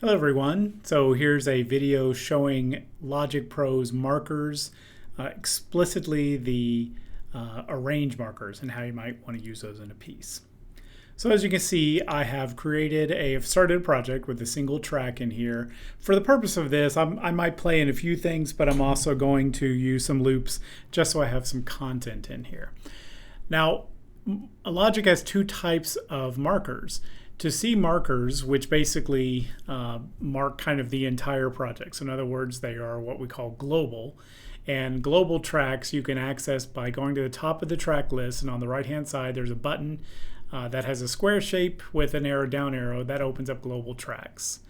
Hello everyone. So here's a video showing Logic Pro's markers, explicitly the arrange markers and how you might want to use those in a piece. So as you can see, I've started a project with a single track in here. For the purpose of this, I might play in a few things, but I'm also going to use some loops just so I have some content in here. Now, Logic has two types of markers. To see markers, which basically mark kind of the entire project. So in other words, they are what we call global. And global tracks you can access by going to the top of the track list, and on the right-hand side there's a button that has a square shape with an arrow down arrow that opens up global tracks.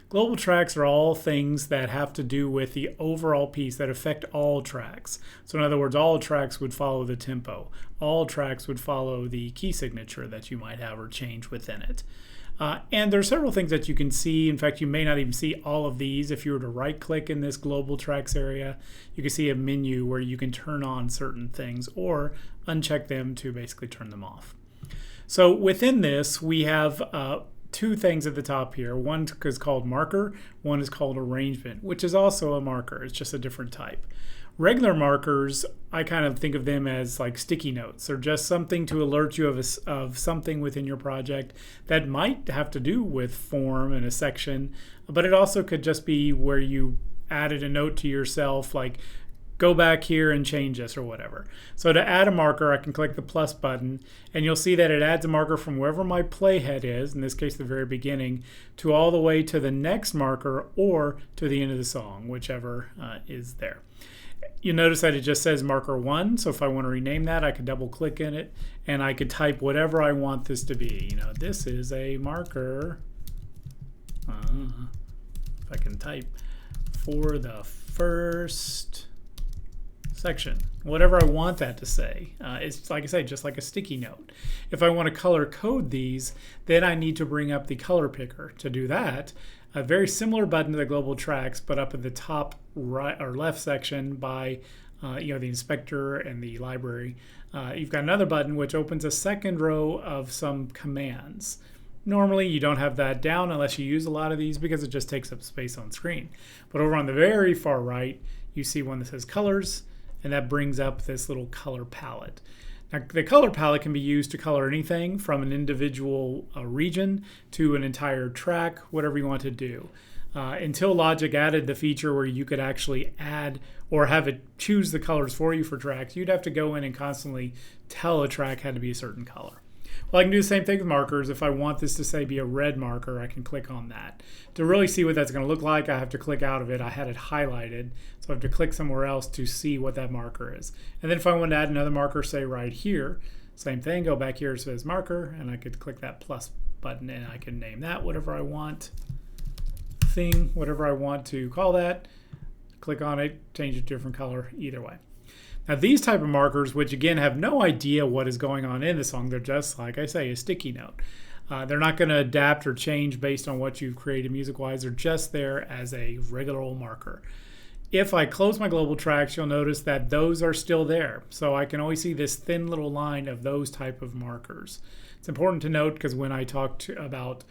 Global tracks are all things that have to do with the overall piece that affect all tracks. So in other words, all tracks would follow the tempo. All tracks would follow the key signature that you might have or change within it. And there are several things that you can see. In fact, you may not even see all of these. If you were to right-click in this global tracks area, you can see a menu where you can turn on certain things or uncheck them to basically turn them off. So within this, we have two things at the top here. One is called marker, one is called arrangement, which is also a marker. It's just a different type. Regular markers, I kind of think of them as like sticky notes. They're just something to alert you of something within your project that might have to do with form and a section, but it also could just be where you added a note to yourself, like go back here and change this or whatever. So to add a marker, I can click the plus button, and you'll see that it adds a marker from wherever my playhead is, in this case the very beginning, to all the way to the next marker or to the end of the song, whichever is there. You'll notice that it just says marker 1, so if I want to rename that, I could double click in it and I could type whatever I want this to be. You know, this is a marker, if I can type, for the first section, whatever I want that to say. It's like I say, just like a sticky note. If I want to color code these, then I need to bring up the color picker. To do that, a very similar button to the global tracks, but up at the top right or left section by the inspector and the library, you've got another button which opens a second row of some commands. Normally you don't have that down unless you use a lot of these because it just takes up space on screen. But over on the very far right, you see one that says colors, and that brings up this little color palette. Now, the color palette can be used to color anything from an individual region to an entire track, whatever you want to do. Until Logic added the feature where you could actually add or have it choose the colors for you for tracks, you'd have to go in and constantly tell a track had to be a certain color. Well, I can do the same thing with markers. If I want this to say be a red marker, I can click on that. To really see what that's going to look like, I have to click out of it. I had it highlighted, so I have to click somewhere else to see what that marker is. And then if I want to add another marker, say right here, same thing, go back here, it says marker, and I could click that plus button and I can name that whatever I want, thing, whatever I want to call that, click on it, change it to a different color, either way. Now these type of markers, which again have no idea what is going on in the song, they're just, like I say, a sticky note. They're not going to adapt or change based on what you've created music-wise. They're just there as a regular old marker. If I close my global tracks, you'll notice that those are still there. So I can always see this thin little line of those type of markers. It's important to note because when I talked about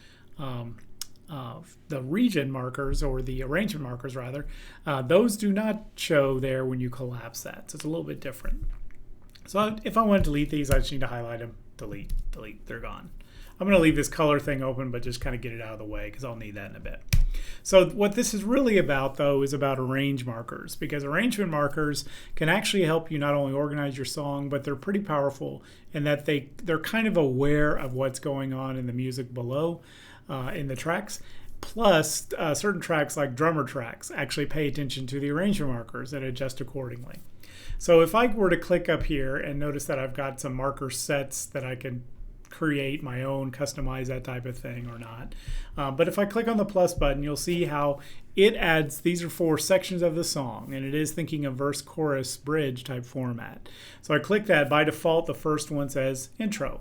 the region markers, or the arrangement markers rather, those do not show there when you collapse that. So it's a little bit different. So if I want to delete these, I just need to highlight them, delete, delete, they're gone. I'm going to leave this color thing open, but just kind of get it out of the way because I'll need that in a bit. So what this is really about, though, is about arrange markers, because arrangement markers can actually help you not only organize your song, but they're pretty powerful in that they're kind of aware of what's going on in the music below in the tracks. Plus, certain tracks like drummer tracks actually pay attention to the arrangement markers and adjust accordingly. So if I were to click up here and notice that I've got some marker sets that I can create my own, customize that type of thing or not. But if I click on the plus button, you'll see how it adds, these are 4 sections of the song, and it is thinking of verse, chorus, bridge type format. So I click that. By default, the first one says intro.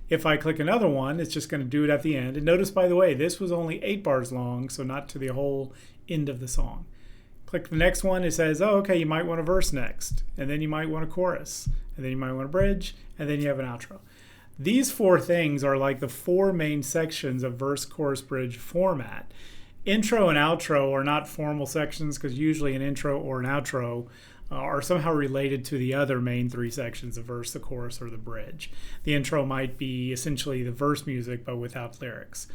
If I click another one, it's just going to do it at the end. And notice, by the way, this was only 8 bars long, so not to the whole end of the song. Click the next one, it says, oh, okay, you might want a verse next, and then you might want a chorus, and then you might want a bridge, and then you have an outro. These 4 things are like the 4 main sections of verse, chorus, bridge format. intro and outro are not formal sections because usually an intro or an outro are somehow related to the other main three sections, the verse, the chorus, or the bridge. The intro might be essentially the verse music but without lyrics.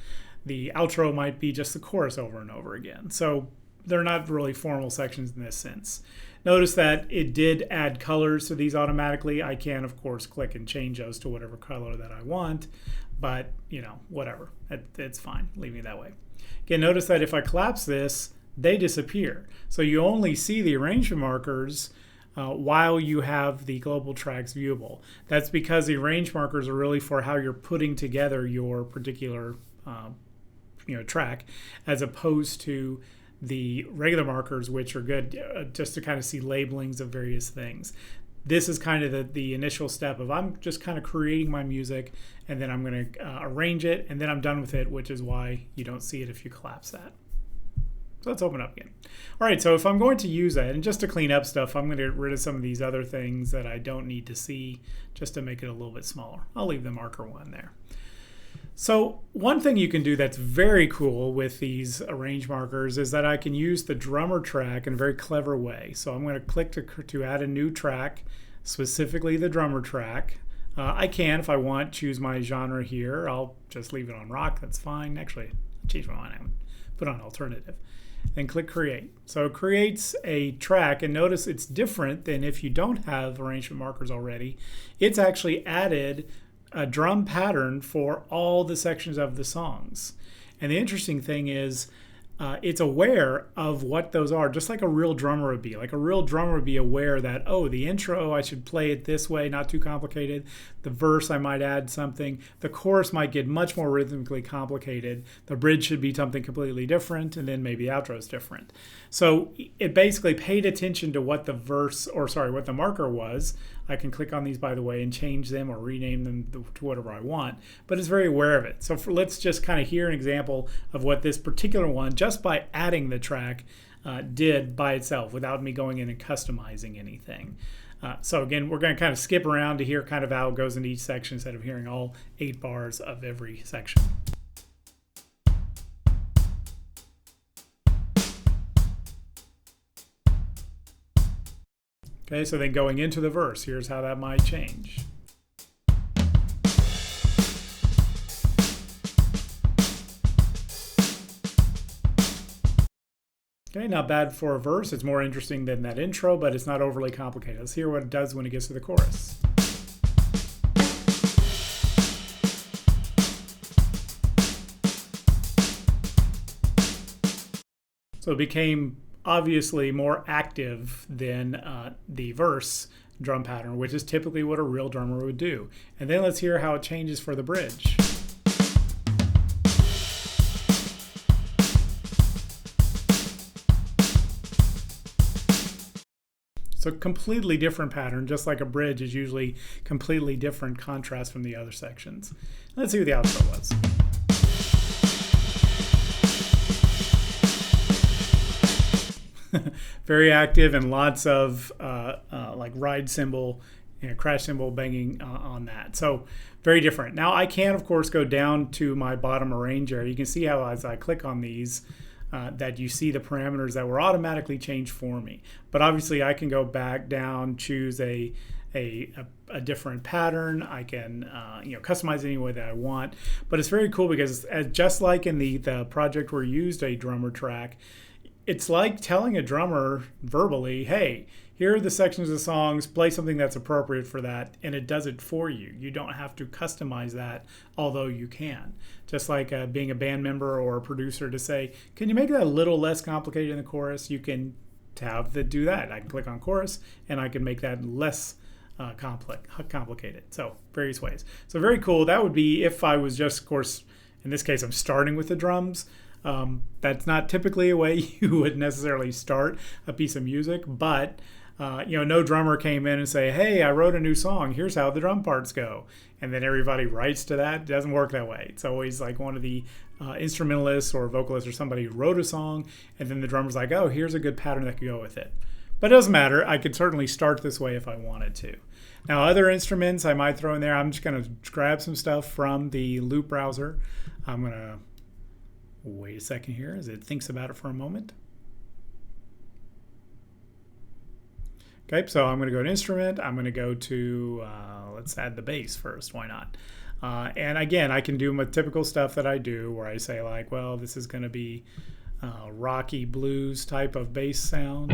The outro might be just the chorus over and over again. So they're not really formal sections in this sense. Notice that it did add colors to these automatically. I can, of course, click and change those to whatever color that I want, but, whatever. It's fine. Leave it that way. Again, notice that if I collapse this, they disappear. So you only see the arrangement markers while you have the global tracks viewable. That's because the arrange markers are really for how you're putting together your particular track, as opposed to the regular markers, which are good just to kind of see labelings of various things. This is kind of the initial step of I'm just kind of creating my music, and then I'm going to arrange it, and then I'm done with it, which is why you don't see it if you collapse that. So let's open up again. All right, so if I'm going to use that, and just to clean up stuff, I'm going to get rid of some of these other things that I don't need to see just to make it a little bit smaller. I'll leave the marker one there. So one thing you can do that's very cool with these arrange markers is that I can use the drummer track in a very clever way. So I'm going to click to add a new track, specifically the drummer track. I can, if I want, choose my genre here. I'll just leave it on rock. That's fine. Actually, change my mind. I would put on alternative. Then click create. So it creates a track, and notice it's different than if you don't have arrangement markers already. It's actually added a drum pattern for all the sections of the songs. And the interesting thing is it's aware of what those are, just like a real drummer would be. Like a real drummer would be aware that, oh, the intro, I should play it this way, not too complicated. The verse, I might add something. The chorus might get much more rhythmically complicated. The bridge should be something completely different, and then maybe the outro is different. So it basically paid attention to what the what the marker was. I can click on these, by the way, and change them or rename them to whatever I want, but it's very aware of it. So let's just kind of hear an example of what this particular one, just by adding the track, did by itself without me going in and customizing anything. So again, we're going to kind of skip around to hear kind of how it goes into each section instead of hearing all 8 bars of every section. Okay, so then going into the verse, here's how that might change. Okay, not bad for a verse. It's more interesting than that intro, but it's not overly complicated. Let's hear what it does when it gets to the chorus. So it became obviously more active than the verse drum pattern, which is typically what a real drummer would do. And then let's hear how it changes for the bridge. So completely different pattern, just like a bridge is usually completely different contrast from the other sections. Let's see what the outro was. Very active, and lots of like ride cymbal, crash cymbal banging on that. So very different. Now I can, of course, go down to my bottom arrange area. You can see how as I click on these, that you see the parameters that were automatically changed for me. But obviously I can go back down, choose a different pattern. I can customize it any way that I want. But it's very cool because just like in the project where you used a drummer track, it's like telling a drummer verbally, hey, here are the sections of the songs, play something that's appropriate for that, and it does it for you. You don't have to customize that, although you can. Just like being a band member or a producer to say, can you make that a little less complicated in the chorus? You can do that. I can click on chorus, and I can make that less complicated. So various ways. So very cool. That would be if I was just, of course, in this case, I'm starting with the drums. That's not typically a way you would necessarily start a piece of music, but no drummer came in and say, hey, I wrote a new song, here's how the drum parts go, and then everybody writes to that. It doesn't work that way. It's always like one of the instrumentalists or vocalists or somebody who wrote a song, and then the drummer's like, oh, here's a good pattern that could go with it. But it doesn't matter. I could certainly start this way if I wanted to. Now, other instruments I might throw in there, I'm just going to grab some stuff from the loop browser. I'm going to Wait a second here as it thinks about it for a moment. Okay, so I'm going to go to instrument. I'm going to go to, let's add the bass first. Why not? And again, I can do my typical stuff that I do where I say like, well, this is going to be rocky blues type of bass sound.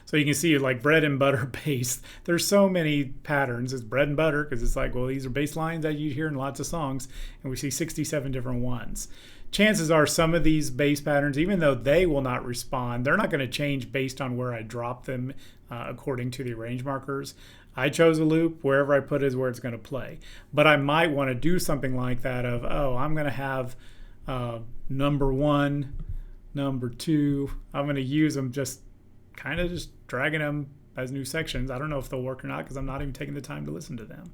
So you can see like bread and butter bass. There's so many patterns. It's bread and butter because it's like, well, these are bass lines that you hear in lots of songs, and we see 67 different ones. Chances are some of these bass patterns, even though they will not respond, they're not going to change based on where I drop them according to the arrange markers. I chose a loop. Wherever I put it is where it's going to play. But I might want to do something like that of, oh, I'm going to have number 1, number 2. I'm going to use them just dragging them as new sections. I don't know if they'll work or not because I'm not even taking the time to listen to them.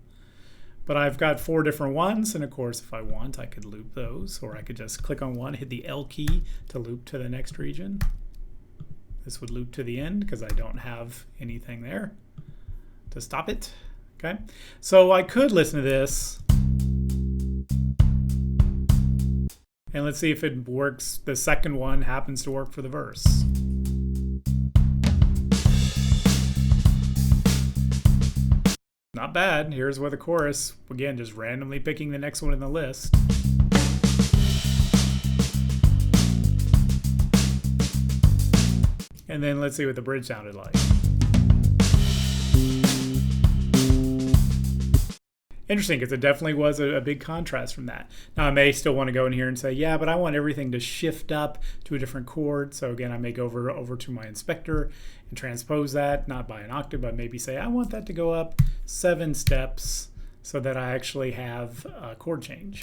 But I've got 4 different ones, and of course if I want I could loop those, or I could just click on one, hit the L key to loop to the next region. This would loop to the end because I don't have anything there to stop it. Okay, so I could listen to this and let's see if it works. The second one happens to work for the verse. Not bad. Here's where the chorus, again, just randomly picking the next one in the list. And then let's see what the bridge sounded like. Interesting, because it definitely was a big contrast from that. Now I may still want to go in here and say, yeah, but I want everything to shift up to a different chord. So again, I may go over to my inspector and transpose that, not by an octave, but maybe say, I want that to go up 7 steps so that I actually have a chord change.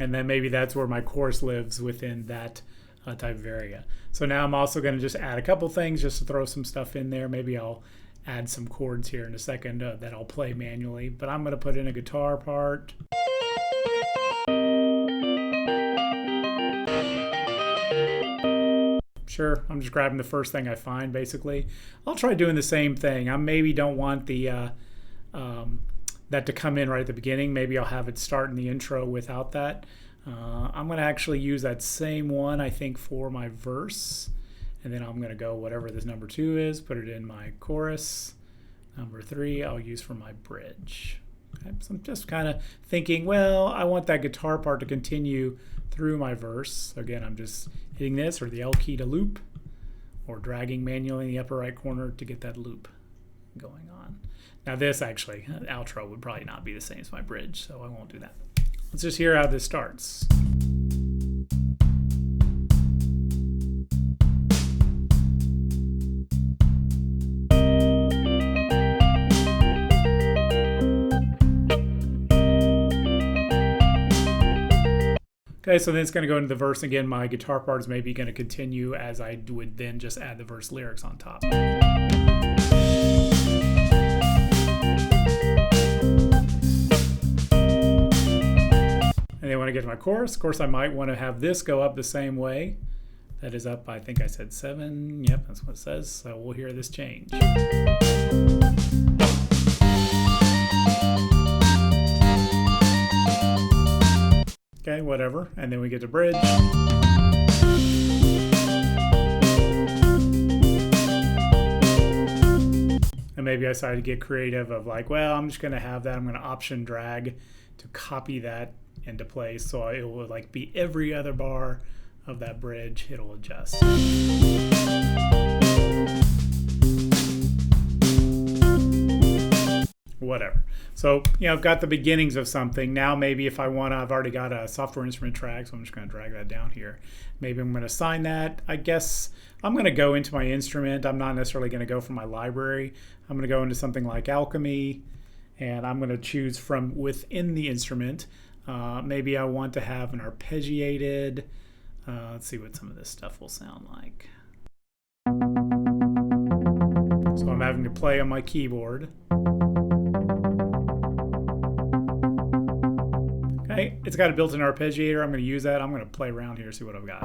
And then maybe that's where my chorus lives within that type of area. So now I'm also going to just add a couple things just to throw some stuff in there. Maybe I'll add some chords here in a second that I'll play manually, but I'm going to put in a guitar part. Sure, I'm just grabbing the first thing I find basically. I'll try doing the same thing. I maybe don't want the that to come in right at the beginning. Maybe I'll have it start in the intro without that. I'm going to actually use that same one, I think, for my verse. And then I'm going to go whatever this number 2 is, put it in my chorus. Number 3 I'll use for my bridge. Okay, so I'm just kind of thinking, well, I want that guitar part to continue through my verse. So again, I'm just hitting this or the L key to loop, or dragging manually in the upper right corner to get that loop going on. Now this actually, outro would probably not be the same as my bridge, so I won't do that. Let's just hear how this starts. Okay, so then it's going to go into the verse again. My guitar part is maybe going to continue as I would then just add the verse lyrics on top. And then when I get to my chorus, of course, I might want to have this go up the same way. That is up, I think I said 7. Yep, that's what it says. So we'll hear this change. Okay, whatever. And then we get to bridge. And maybe I decided to get creative of like, well, I'm just going to have that. I'm going to option drag to copy that into place, so it will like be every other bar of that bridge, it'll adjust. Whatever. So, you know, I've got the beginnings of something. Now maybe if I want to, I've already got a software instrument track, so I'm just going to drag that down here. Maybe I'm going to assign that. I guess I'm going to go into my instrument. I'm not necessarily going to go from my library. I'm going to go into something like Alchemy, and I'm going to choose from within the instrument. Maybe I want to have an arpeggiated, let's see what some of this stuff will sound like. So I'm having to play on my keyboard. Okay, Hey, it's got a built-in arpeggiator. I'm going to use that. I'm going to play around here, see what I've got.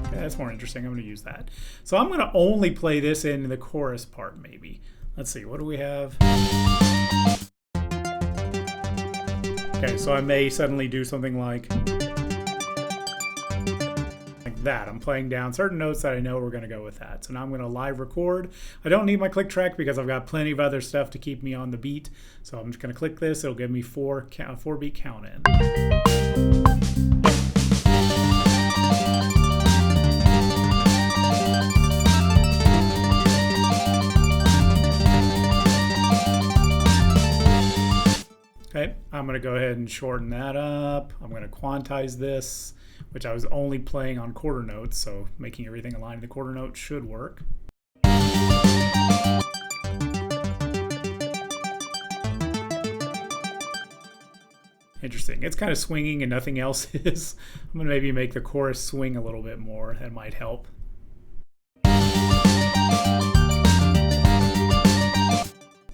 Okay, that's more interesting. I'm going to use that. So I'm going to only play this in the chorus part, maybe. Let's see, what do we have? Okay, so I may suddenly do something like that. I'm playing down certain notes that I know we're going to go with that. So now I'm going to live record. I don't need my click track because I've got plenty of other stuff to keep me on the beat. So I'm just going to click this. It'll give me 4 beat count in. Okay, I'm going to go ahead and shorten that up. I'm going to quantize this, which I was only playing on quarter notes, so making everything align to the quarter note should work. Interesting. It's kind of swinging and nothing else is. I'm going to maybe make the chorus swing a little bit more. That might help.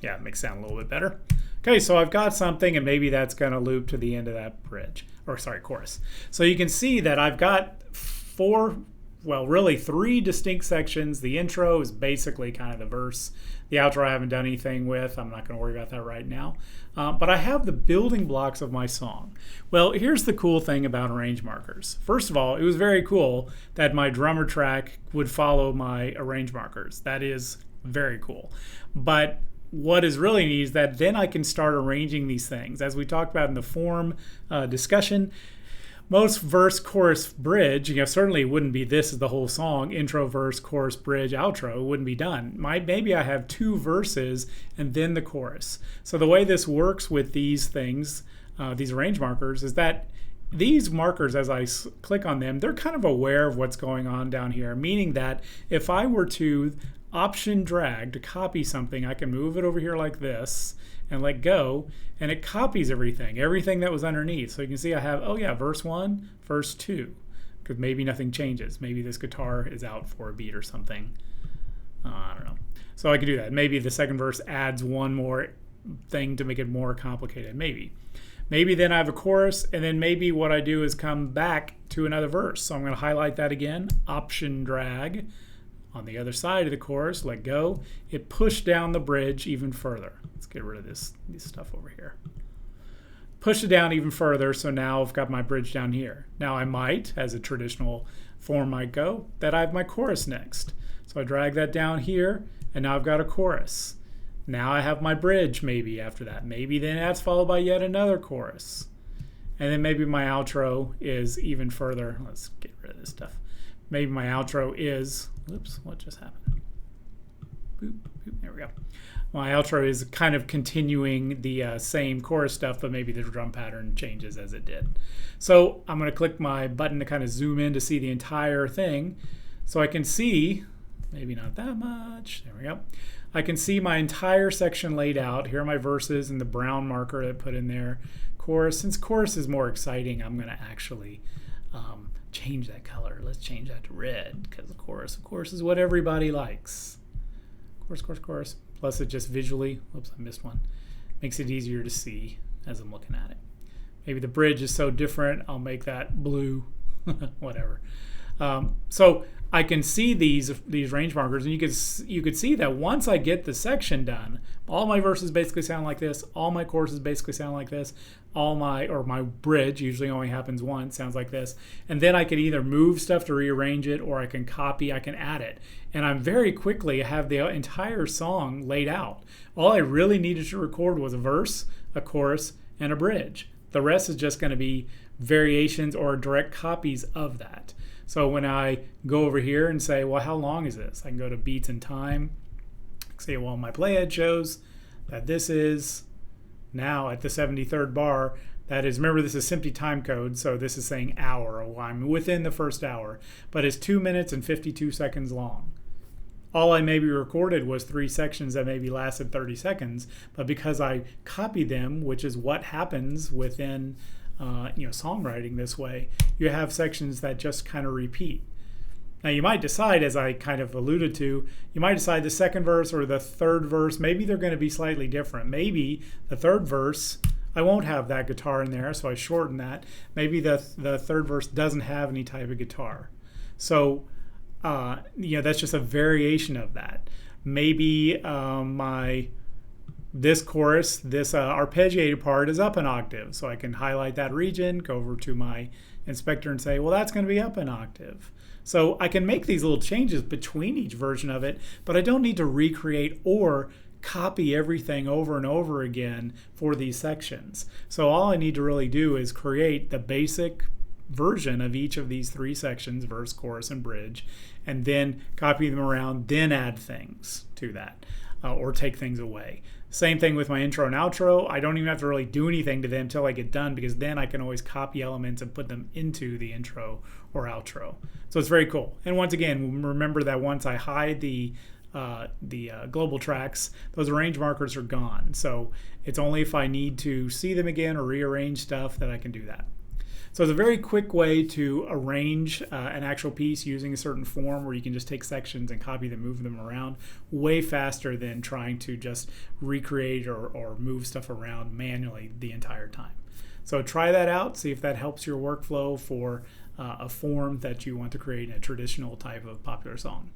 Yeah, it makes it sound a little bit better. Okay, so I've got something, and maybe that's going to loop to the end of that bridge, or sorry, chorus. So you can see that I've got 3 distinct sections. The intro is basically kind of the verse. The outro I haven't done anything with. I'm not going to worry about that right now. But I have the building blocks of my song. Well, here's the cool thing about arrange markers. First of all, it was very cool that my drummer track would follow my arrange markers. That is very cool. But what is really neat is that then I can start arranging these things. As we talked about in the form discussion, most verse, chorus, bridge, certainly it wouldn't be this is the whole song, intro, verse, chorus, bridge, outro, it wouldn't be done. Maybe I have 2 verses and then the chorus. So the way this works with these things, these arrange markers, is that these markers, as I click on them, they're kind of aware of what's going on down here, meaning that if I were to Option drag to copy something, I can move it over here like this and let go, and it copies everything that was underneath. So you can see I have, oh yeah, verse 1, verse 2, because maybe nothing changes. Maybe this guitar is out for a beat or something. I don't know. So I can do that. Maybe the second verse adds one more thing to make it more complicated. Maybe then I have a chorus, and then maybe what I do is come back to another verse. So I'm going to highlight that again, Option drag. On the other side of the chorus, let go. It pushed down the bridge even further. Let's get rid of this stuff over here. Push it down even further, so now I've got my bridge down here. Now I might, as a traditional form might go, that I have my chorus next. So I drag that down here, and now I've got a chorus. Now I have my bridge maybe after that. Maybe then that's followed by yet another chorus. And then maybe my outro is even further. Let's get rid of this stuff. Maybe my outro is, oops, what just happened? Boop, boop, there we go. My outro is kind of continuing the same chorus stuff, but maybe the drum pattern changes as it did. So I'm going to click my button to kind of zoom in to see the entire thing. So I can see, maybe not that much, there we go. I can see my entire section laid out. Here are my verses and the brown marker that I put in there. Chorus, since chorus is more exciting, I'm going to actually change that color. Let's change that to red, because the chorus, of course, is what everybody likes. Chorus. Plus it just visually, oops, I missed one, makes it easier to see as I'm looking at it. Maybe the bridge is so different, I'll make that blue, whatever. So I can see these range markers, and you could see that once I get the section done, all my verses basically sound like this, all my choruses basically sound like this, my bridge usually only happens once, sounds like this, and then I can either move stuff to rearrange it, or I can copy, I can add it, and I'm very quickly have the entire song laid out. All I really needed to record was a verse, a chorus, and a bridge. The rest is just going to be variations or direct copies of that. So when I go over here and say, well, how long is this? I can go to beats and time. Say, well, my playhead shows that this is now at the 73rd bar. That is, remember, this is simply time code, so this is saying hour, or I'm within the first hour, but it's 2 minutes and 52 seconds long. All I maybe recorded was 3 sections that maybe lasted 30 seconds, but because I copied them, which is what happens within songwriting this way, you have sections that just kind of repeat. Now you might decide, as I kind of alluded to, you might decide the second verse or the third verse, maybe they're going to be slightly different. Maybe the third verse, I won't have that guitar in there, so I shorten that. Maybe the third verse doesn't have any type of guitar. So, that's just a variation of that. Maybe this chorus, this arpeggiated part is up an octave. So I can highlight that region, go over to my inspector and say, well, that's going to be up an octave. So I can make these little changes between each version of it, but I don't need to recreate or copy everything over and over again for these sections. So all I need to really do is create the basic version of each of these three sections, verse, chorus, and bridge, and then copy them around, then add things to that or take things away. Same thing with my intro and outro. I don't even have to really do anything to them until I get done, because then I can always copy elements and put them into the intro or outro. So it's very cool. And once again, remember that once I hide the global tracks, those arrange markers are gone. So it's only if I need to see them again or rearrange stuff that I can do that. So it's a very quick way to arrange an actual piece using a certain form where you can just take sections and copy them, move them around, way faster than trying to just recreate or move stuff around manually the entire time. So try that out, see if that helps your workflow for a form that you want to create in a traditional type of popular song.